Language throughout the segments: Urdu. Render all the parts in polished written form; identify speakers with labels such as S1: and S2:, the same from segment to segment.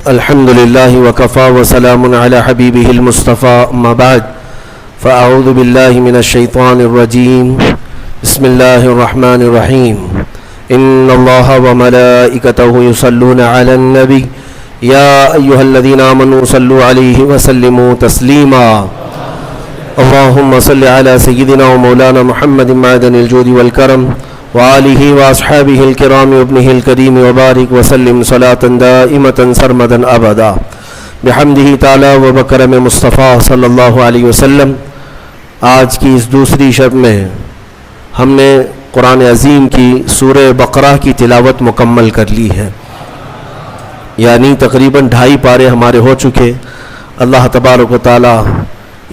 S1: الحمد لله وكفى وسلام على حبيبه المصطفى أما بعد فأعوذ بالله من الشيطان الرجيم بسم الله الرحمن الرحيم إن الله وملائكته يصلون على النبي يا أيها الذين آمنوا صلوا عليه وسلموا تسليما اللهم صل على سيدنا ومولانا محمد معدن الجود والكرم وآله وأصحابه الكرام وابنه الكريم وبارك وسلم صلاة دائمة سرمدا أبدا بحمده تعالی و بکرم مصطفیٰ صلی اللہ علیہ وسلم۔ آج کی اس دوسری شب میں ہم نے قرآن عظیم کی سورہ بقرہ کی تلاوت مکمل کر لی ہے، یعنی تقریباً 2.5 پارے ہمارے ہو چکے۔ اللہ تبارک و تعالی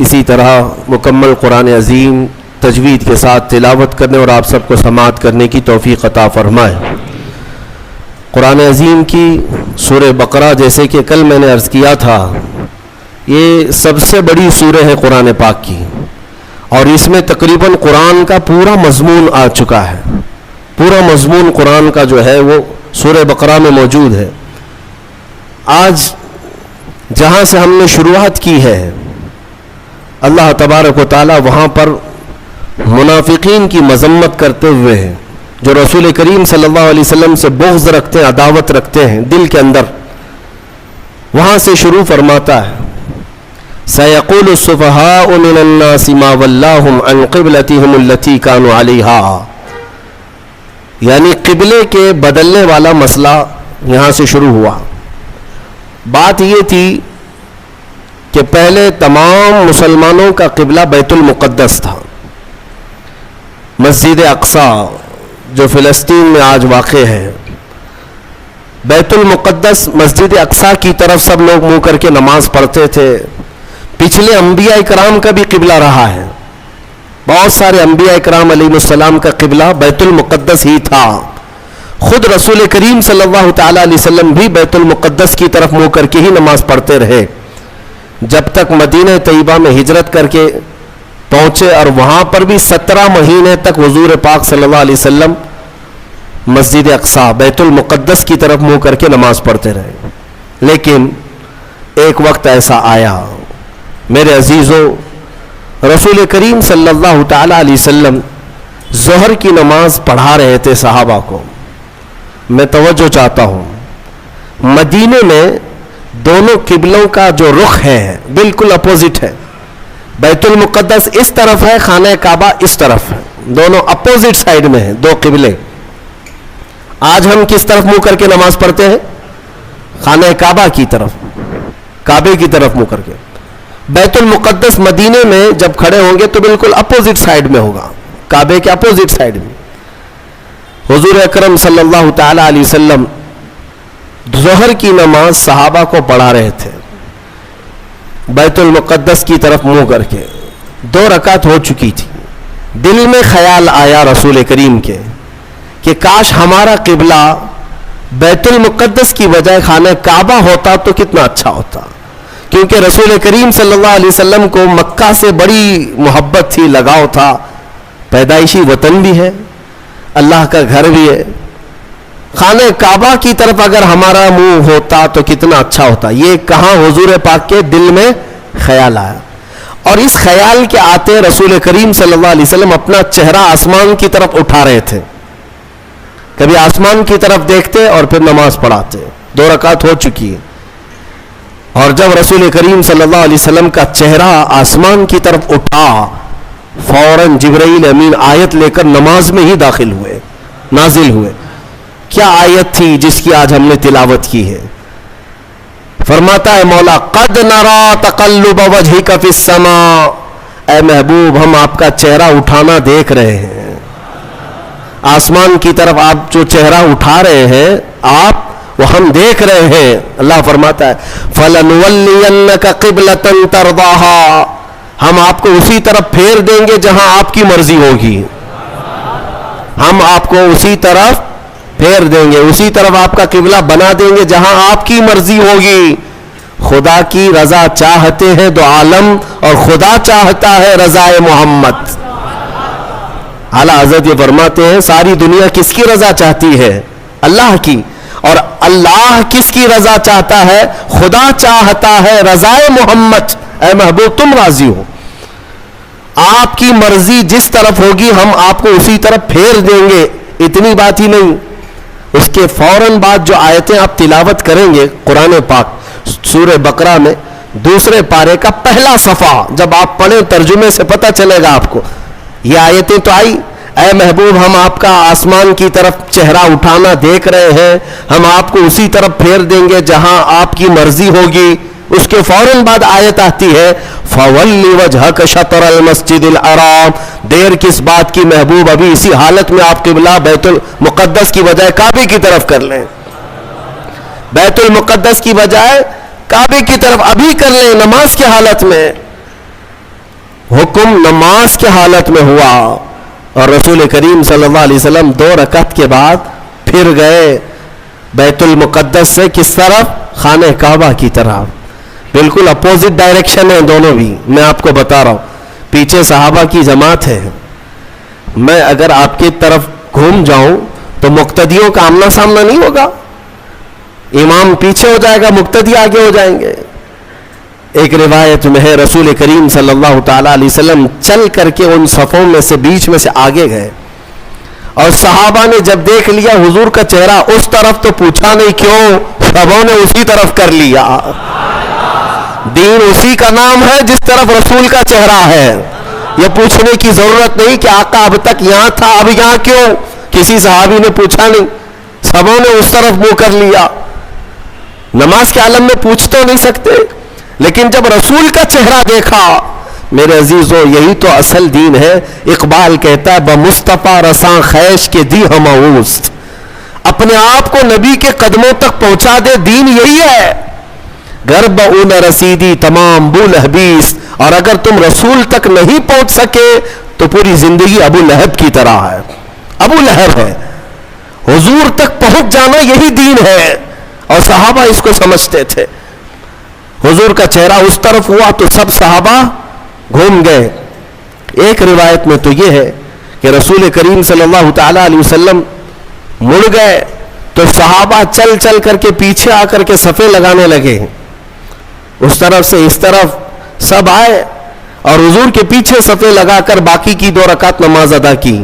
S1: اسی طرح مکمل قرآن عظیم تجوید کے ساتھ تلاوت کرنے اور آپ سب کو سماعت کرنے کی توفیق عطا فرمائے۔ قرآن عظیم کی سورہ بقرہ، جیسے کہ کل میں نے عرض کیا تھا، یہ سب سے بڑی سورہ ہے قرآن پاک کی، اور اس میں تقریباً قرآن کا پورا مضمون آ چکا ہے۔ پورا مضمون قرآن کا جو ہے وہ سورہ بقرہ میں موجود ہے۔ آج جہاں سے ہم نے شروعات کی ہے، اللہ تبارک و تعالی وہاں پر منافقین کی مذمت کرتے ہوئے ہیں، جو رسول کریم صلی اللہ علیہ وسلم سے بغض رکھتے ہیں، عداوت رکھتے ہیں دل کے اندر، وہاں سے شروع فرماتا ہے سَيَقُولُ السُّفَهَاءُ مِنَ النَّاسِ مَا وَلَّاهُمْ عَنْ قِبْلَتِهِمُ الَّتِي كَانُوا عَلَيْهَا، یعنی قبلے کے بدلنے والا مسئلہ یہاں سے شروع ہوا۔ بات یہ تھی کہ پہلے تمام مسلمانوں کا قبلہ بیت المقدس تھا، مسجد اقصی جو فلسطین میں آج واقع ہے۔ بیت المقدس مسجد اقصی کی طرف سب لوگ منہ کر کے نماز پڑھتے تھے۔ پچھلے انبیاء اکرام کا بھی قبلہ رہا ہے، بہت سارے انبیاء اکرام علیہ السلام کا قبلہ بیت المقدس ہی تھا۔ خود رسول کریم صلی اللہ تعالی علیہ وسلم بھی بیت المقدس کی طرف منہ کر کے ہی نماز پڑھتے رہے، جب تک مدینہ طیبہ میں ہجرت کر کے پہنچے، اور وہاں پر بھی 17 مہینے تک حضور پاک صلی اللہ علیہ وسلم مسجد اقصی بیت المقدس کی طرف منہ کر کے نماز پڑھتے رہے۔ لیکن ایک وقت ایسا آیا میرے عزیزوں، رسول کریم صلی اللہ تعالی علیہ وسلم ظہر کی نماز پڑھا رہے تھے صحابہ کو۔ میں توجہ چاہتا ہوں، مدینے میں دونوں قبلوں کا جو رخ ہے بالکل اپوزٹ ہے۔ بیت المقدس اس طرف ہے، خانہ کعبہ اس طرف ہے، دونوں اپوزٹ سائیڈ میں ہیں، دو قبلے۔ آج ہم کس طرف منہ کر کے نماز پڑھتے ہیں؟ خانہ کعبہ کی طرف، کعبے کی طرف منہ کر کے۔ بیت المقدس مدینے میں جب کھڑے ہوں گے تو بالکل اپوزٹ سائیڈ میں ہوگا، کعبے کے اپوزٹ سائیڈ میں۔ حضور اکرم صلی اللہ تعالی علیہ وسلم ظہر کی نماز صحابہ کو پڑھا رہے تھے بیت المقدس کی طرف منہ کر کے۔ 2 رکعت ہو چکی تھی، دل میں خیال آیا رسول کریم کے کہ کاش ہمارا قبلہ بیت المقدس کی بجائے خانہ کعبہ ہوتا تو کتنا اچھا ہوتا، کیونکہ رسول کریم صلی اللہ علیہ وسلم کو مکہ سے بڑی محبت تھی، لگاؤ تھا، پیدائشی وطن بھی ہے، اللہ کا گھر بھی ہے۔ خانہ کعبہ کی طرف اگر ہمارا منہ ہوتا تو کتنا اچھا ہوتا، یہ کہاں حضور پاک کے دل میں خیال آیا، اور اس خیال کے آتے رسول کریم صلی اللہ علیہ وسلم اپنا چہرہ آسمان کی طرف اٹھا رہے تھے، کبھی آسمان کی طرف دیکھتے اور پھر نماز پڑھاتے۔ 2 رکعت ہو چکی ہے، اور جب رسول کریم صلی اللہ علیہ وسلم کا چہرہ آسمان کی طرف اٹھا، فوراً جبرائیل امین آیت لے کر نماز میں ہی داخل ہوئے، نازل ہوئے۔ کیا آیت تھی جس کی آج ہم نے تلاوت کی ہے؟ فرماتا ہے مولا قد نرا تقلب وجهك في السماء، اے محبوب ہم آپ کا چہرہ اٹھانا دیکھ رہے ہیں، آسمان کی طرف آپ جو چہرہ اٹھا رہے ہیں آپ، وہ ہم دیکھ رہے ہیں۔ اللہ فرماتا ہے فَلَنُوَلِّيَنَّكَ قِبْلَةً تَرْضَاهَا، ہم آپ کو اسی طرف پھیر دیں گے جہاں آپ کی مرضی ہوگی، ہم آپ کو اسی طرف پھیر دیں گے، اسی طرف آپ کا قبلہ بنا دیں گے جہاں آپ کی مرضی ہوگی۔ خدا کی رضا چاہتے ہیں دو عالم، اور خدا چاہتا ہے رضا محمد۔ اعلیٰ حضرت یہ فرماتے ہیں ساری دنیا کس کی رضا چاہتی ہے؟ اللہ کی، اور اللہ کس کی رضا چاہتا ہے؟ خدا چاہتا ہے رضائے محمد، اے محبوب تم راضی ہو، آپ کی مرضی جس طرف ہوگی ہم آپ کو اسی طرف پھیر دیں گے۔ اتنی بات ہی نہیں، اس کے فوراً بعد جو آیتیں آپ تلاوت کریں گے قرآن پاک سورہ بقرہ میں دوسرے پارے کا پہلا صفحہ جب آپ پڑھیں ترجمے سے پتہ چلے گا آپ کو، یہ آیتیں تو آئی، اے محبوب ہم آپ کا آسمان کی طرف چہرہ اٹھانا دیکھ رہے ہیں، ہم آپ کو اسی طرف پھیر دیں گے جہاں آپ کی مرضی ہوگی۔ اس کے فوراً بعد آیت آتی ہے فَوَلِّ وَجْهَكَ شَطْرَ الْمَسْجِدِ الْحَرَامِ، دیر کس بات کی محبوب، ابھی اسی حالت میں آپ قبلہ بیت المقدس کی بجائے کعبے کی طرف کر لیں، بیت المقدس کی بجائے کعبے کی طرف ابھی کر لیں نماز کی حالت میں۔ حکم نماز کی حالت میں ہوا اور رسول کریم صلی اللہ علیہ وسلم 2 رکعت کے بعد پھر گئے بیت المقدس سے کس طرف؟ خانہ کعبہ کی طرف۔ بالکل اپوزٹ ڈائریکشن ہے دونوں بھی، میں آپ کو بتا رہا ہوں، پیچھے صحابہ کی جماعت ہے، میں اگر آپ کی طرف گھوم جاؤں تو مقتدیوں کا آمنا سامنا نہیں ہوگا، امام پیچھے ہو جائے گا، مقتدی آگے ہو جائیں گے۔ ایک روایت میں ہے رسول کریم صلی اللہ تعالیٰ علیہ وسلم چل کر کے ان صفوں میں سے بیچ میں سے آگے گئے اور صحابہ نے جب دیکھ لیا حضور کا چہرہ اس طرف تو پوچھا نہیں کیوں، سبوں نے اسی طرف کر لیا۔ دین اسی کا نام ہے جس طرف رسول کا چہرہ ہے، یہ پوچھنے کی ضرورت نہیں کہ آقا اب تک یہاں تھا اب یہاں کیوں، کسی صحابی نے پوچھا نہیں، سبوں نے اس طرف منہ کر لیا۔ نماز کے عالم میں پوچھ تو نہیں سکتے، لیکن جب رسول کا چہرہ دیکھا، میرے عزیزو یہی تو اصل دین ہے۔ اقبال کہتا ہے بمصطفیٰ رساں خیش کے دی ہماؤس، اپنے آپ کو نبی کے قدموں تک پہنچا دے، دین یہی ہے۔ گر بہ نہ رسیدی تمام بو لہبیس، اور اگر تم رسول تک نہیں پہنچ سکے تو پوری زندگی ابو لہب کی طرح ہے، ابو لہب ہے۔ حضور تک پہنچ جانا یہی دین ہے، اور صحابہ اس کو سمجھتے تھے۔ حضور کا چہرہ اس طرف ہوا تو سب صحابہ گھوم گئے۔ ایک روایت میں تو یہ ہے کہ رسول کریم صلی اللہ تعالیٰ علیہ وسلم مڑ گئے تو صحابہ چل چل کر کے پیچھے آ کر کے صفیں لگانے لگے، اس طرف سے اس طرف سب آئے اور حضور کے پیچھے صفیں لگا کر باقی کی 2 رکعت نماز ادا کی۔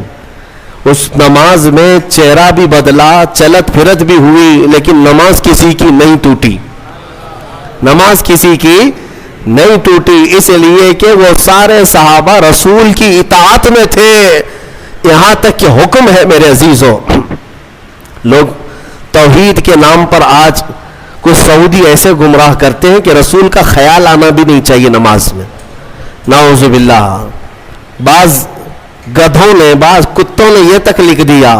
S1: اس نماز میں چہرہ بھی بدلا، چلت پھرت بھی ہوئی، لیکن نماز کسی کی نہیں ٹوٹی، نماز کسی کی نہیں ٹوٹی، اس لیے کہ وہ سارے صحابہ رسول کی اطاعت میں تھے۔ یہاں تک کہ حکم ہے میرے عزیزو، لوگ توحید کے نام پر آج کچھ سعودی ایسے گمراہ کرتے ہیں کہ رسول کا خیال آنا بھی نہیں چاہیے نماز میں، نعوذ باللہ۔ بعض گدھوں نے، بعض کتوں نے یہ تک لکھ دیا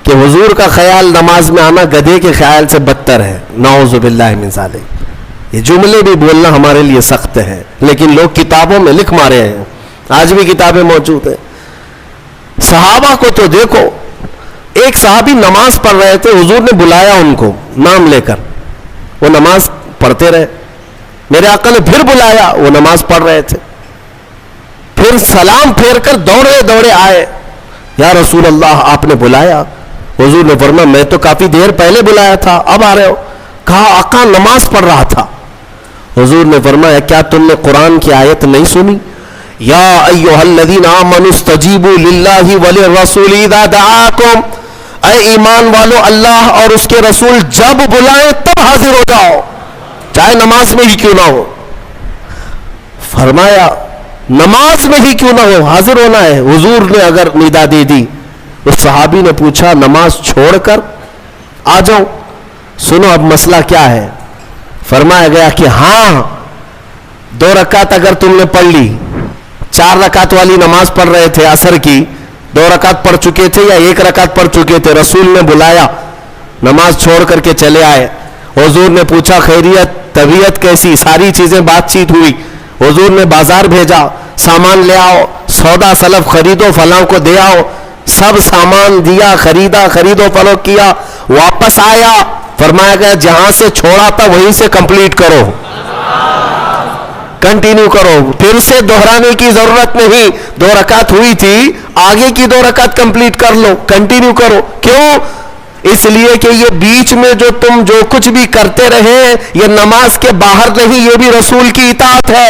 S1: کہ حضور کا خیال نماز میں آنا گدھے کے خیال سے بدتر ہے، نعوذ باللہ من ذالک۔ یہ جملے بھی بولنا ہمارے لیے سخت ہے، لیکن لوگ کتابوں میں لکھ مارے ہیں، آج بھی کتابیں موجود ہیں۔ صحابہ کو تو دیکھو، ایک صحابی نماز پڑھ رہے تھے، حضور نے بلایا ان کو نام لے کر، وہ نماز پڑھتے رہے، میرے آقا نے پھر بلایا، وہ نماز پڑھ رہے تھے، پھر سلام پھیر کر دوڑے دوڑے آئے، یا رسول اللہ آپ نے بلایا؟ حضور نے فرمایا میں تو کافی دیر پہلے بلایا تھا، اب آ رہے ہو؟ کہا آقا نماز پڑھ رہا تھا۔ حضور نے فرمایا کیا تم نے قرآن کی آیت نہیں سنی؟ یا ایھا الذین آمنوا استجیبوا للہ وللرسول اذا دعاکم، اے ایمان والو اللہ اور اس کے رسول جب بلائیں تب حاضر ہو جاؤ، چاہے نماز میں ہی کیوں نہ ہو۔ فرمایا نماز میں ہی کیوں نہ ہو، حاضر ہونا ہے۔ حضور نے اگر ندا دے دی، اس صحابی نے پوچھا نماز چھوڑ کر آ جاؤ؟ سنو اب مسئلہ کیا ہے۔ فرمایا گیا کہ ہاں 2 رکعت اگر تم نے پڑھ لی، 4 رکعت والی نماز پڑھ رہے تھے عصر کی، 2 رکعت پڑھ چکے تھے یا 1 رکعت پڑھ چکے تھے، رسول نے بلایا، نماز چھوڑ کر کے چلے آئے، حضور نے پوچھا خیریت، طبیعت کیسی، ساری چیزیں بات چیت ہوئی، حضور نے بازار بھیجا سامان لے آؤ، سودا سلف خریدو، فلاں کو دے آؤ، سب سامان دیا، خریدا، خرید و فروخت کیا، واپس آیا، فرمایا گیا جہاں سے چھوڑا تھا وہیں سے کمپلیٹ کرو، کنٹینیو کرو، پھر سے دہرانے کی ضرورت نہیں، 2 رکعت ہوئی تھی، آگے کی 2 رکعت کمپلیٹ کر لو، کنٹینیو کرو۔ کیوں؟ اس لیے کہ یہ بیچ میں جو تم جو کچھ بھی کرتے رہے یہ نماز کے باہر نہیں، یہ بھی رسول کی اطاعت ہے.